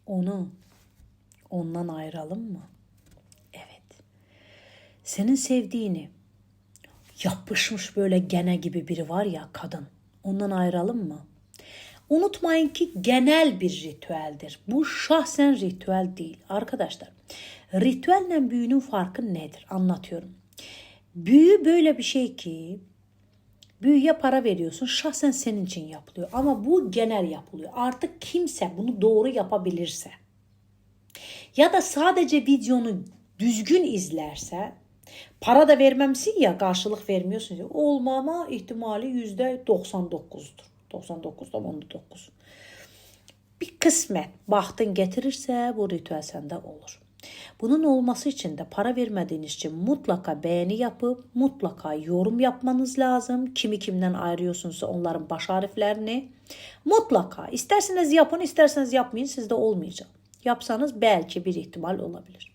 Onu ondan ayıralım mı? Evet. Senin sevdiğini yapışmış böyle gene gibi biri var ya kadın. Ondan ayıralım mı? Unutmayın ki genel bir ritüeldir. Bu şahsen ritüel değil. Arkadaşlar, ritüelle büyünün farkı nedir? Anlatıyorum. Büyü böyle bir şey ki büyüye para veriyorsun. Şahsen senin için yapılıyor. Ama bu genel yapılıyor. Artık kimse bunu doğru yapabilirse ya da sadece videonu düzgün izlerse, para da vermemişsin ya, karşılık vermiyorsun. Olmama ihtimali %99'dur. 99,9. Bir kısmet bahtın getirirse bu ritüel sende olur. Bunun olması için de para vermediğiniz için mutlaka beğeni yapıp mutlaka yorum yapmanız lazım. Kimi kimden ayırıyorsunuzsa onların baş harflerini mutlaka, isterseniz yapın isterseniz yapmayın, sizde olmayacak. Yapsanız belki bir ihtimal olabilir.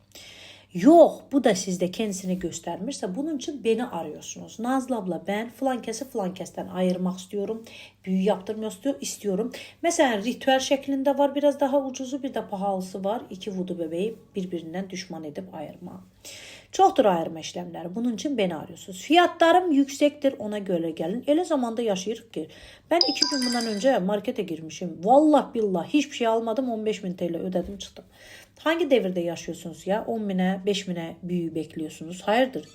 Yok, bu da sizde kendisini göstermişse bunun için beni arıyorsunuz. Nazlı abla, ben falan kesi falan kesten ayırmak istiyorum. Büyü yaptırmak istiyorum. Mesela ritüel şeklinde var, biraz daha ucuzu, bir de pahalısı var. İki vudu bebeği birbirinden düşman edip ayırma. Çoktur ayırma işlemleri. Bunun için beni arıyorsunuz. Fiyatlarım yüksektir, ona göre gelin. Öyle zamanda yaşayırıq ki. Ben 2 gün bundan önce markete girmişim. Vallahi billahi hiçbir şey almadım. 15.000 TL ödedim çıktım. Hangi devirde yaşıyorsunuz ya? 10.000'e 5.000'e büyü bekliyorsunuz. Hayırdır?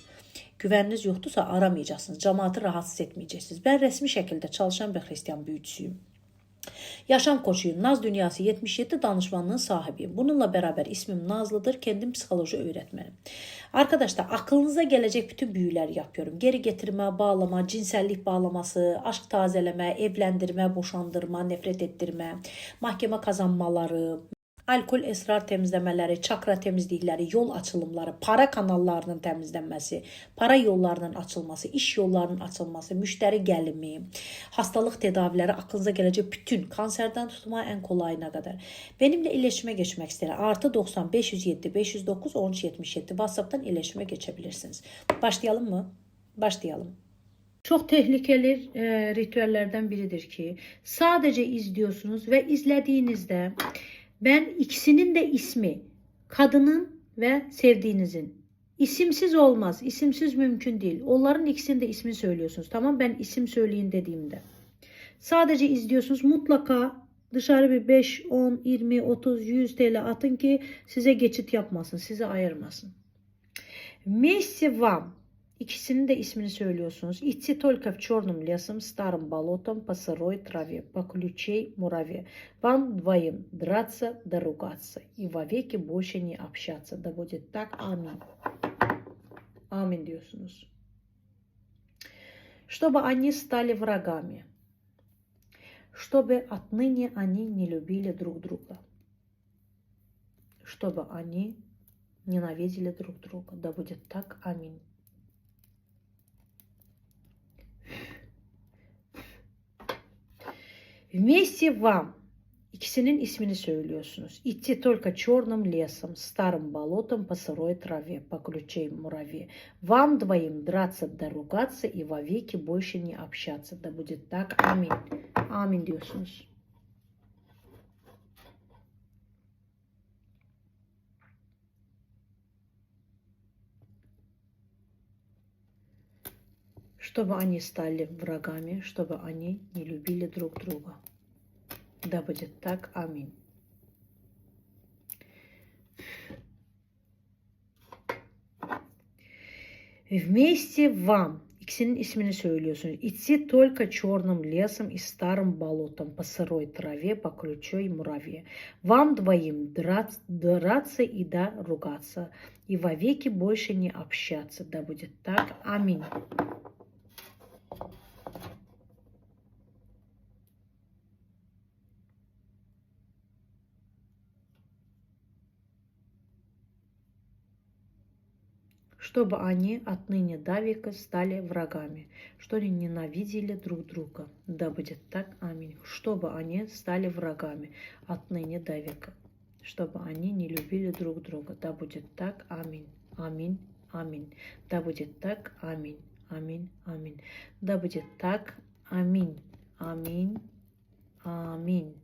Güveniniz yoktursa aramayacaksınız. Cemaati rahatsız etmeyeceksiniz. Ben resmi şekilde çalışan bir Hristiyan büyücüsüyüm. Yaşam koçuyum. Naz Dünyası 77 danışmanlığın sahibiyim. Bununla beraber ismim Nazlı'dır. Kendim psikoloji öğretmenim. Arkadaşlar, aklınıza gelecek bütün büyüler yapıyorum. Geri getirme, bağlama, cinsellik bağlaması, aşk tazeleme, evlendirme, boşandırma, nefret ettirme, mahkeme kazanmaları, alkol, esrar temizlemeleri, çakra temizlikleri, yol açılımları, para kanallarının temizlenmesi, para yollarının açılması, iş yollarının açılması, müşteri gelimi, hastalık tedavileri, aklınıza gelecek bütün, kanserden tutmaya en kolayına kadar. Benimle iletişime geçmek isteyen +90 507 509 1377 WhatsApp'tan iletişime geçebilirsiniz. Başlayalım mı? Başlayalım. Çok tehlikeli ritüellerden biridir ki sadece izliyorsunuz ve izlediğinizde ben ikisinin de ismi, kadının ve sevdiğinizin. İsimsiz olmaz. İsimsiz mümkün değil. Onların ikisinin de ismini söylüyorsunuz. Tamam, ben isim söyleyin dediğimde. Sadece izliyorsunuz. Mutlaka dışarı bir 5, 10, 20, 30, 100 TL atın ki size geçit yapmasın. Sizi ayırmasın. Вместе вам. İkisinin de ismini söylüyorsunuz. Идти только в черном лесом, старым болотом, по сырой траве, по ключей мураве. Вам двоим драться да ругаться и вовеки больше не общаться. Да будет так. Аминь. Аминь diyorsunuz. Чтобы они стали врагами. Чтобы отныне они не любили друг друга. Чтобы они ненавидели друг друга. Да будет так. Аминь. Вместе вам. İkisinin ismini söylüyorsunuz. Идти только черным лесом, старым болотом, по сырой траве, по ключей мураве. Вам двоим драться да ругаться и вовеки больше не общаться. Да будет так. Аминь. Amin diyorsunuz. Чтобы они стали врагами, чтобы они не любили друг друга. Да будет так. Аминь. Вместе вам. İkisinin ismini söylüyorsunuz. Идти только черным лесом и старым болотом, по сырой траве, по ключой мураве. Вам двоим драться и да ругаться, и вовеки больше не общаться. Да будет так. Аминь. Чтобы они отныне до века стали врагами, что они ненавидели друг друга. Да будет так. Аминь. Чтобы они стали врагами отныне до века, чтобы они не любили друг друга. Да будет так. Аминь. Аминь. Аминь. Да будет так. Аминь. Аминь. Аминь. Да будет так. Аминь. Аминь. Аминь.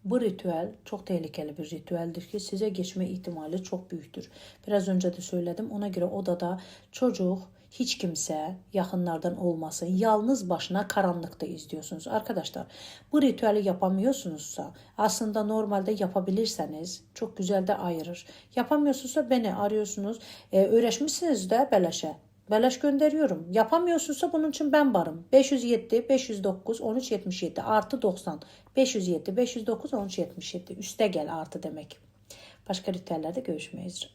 Bu ritüel çok tehlikeli bir ritüeldir ki size geçme ihtimali çok büyüktür. Biraz önce de söyledim. Ona göre odada çocuk, hiç kimse yakınlardan olmasın. Yalnız başına karanlıkta izliyorsunuz. Arkadaşlar bu ritüeli yapamıyorsunuzsa aslında normalde yapabilirseniz çok güzel de ayırır. Yapamıyorsunuzsa beni arıyorsunuz. Öğreşmişsiniz de beleşe. Beleş gönderiyorum. Yapamıyorsunuzsa bunun için ben varım. 507 509 1377 artı 90. 507 509 1377. Üste gel artı demek. Başka ritüellerde görüşmeyiz.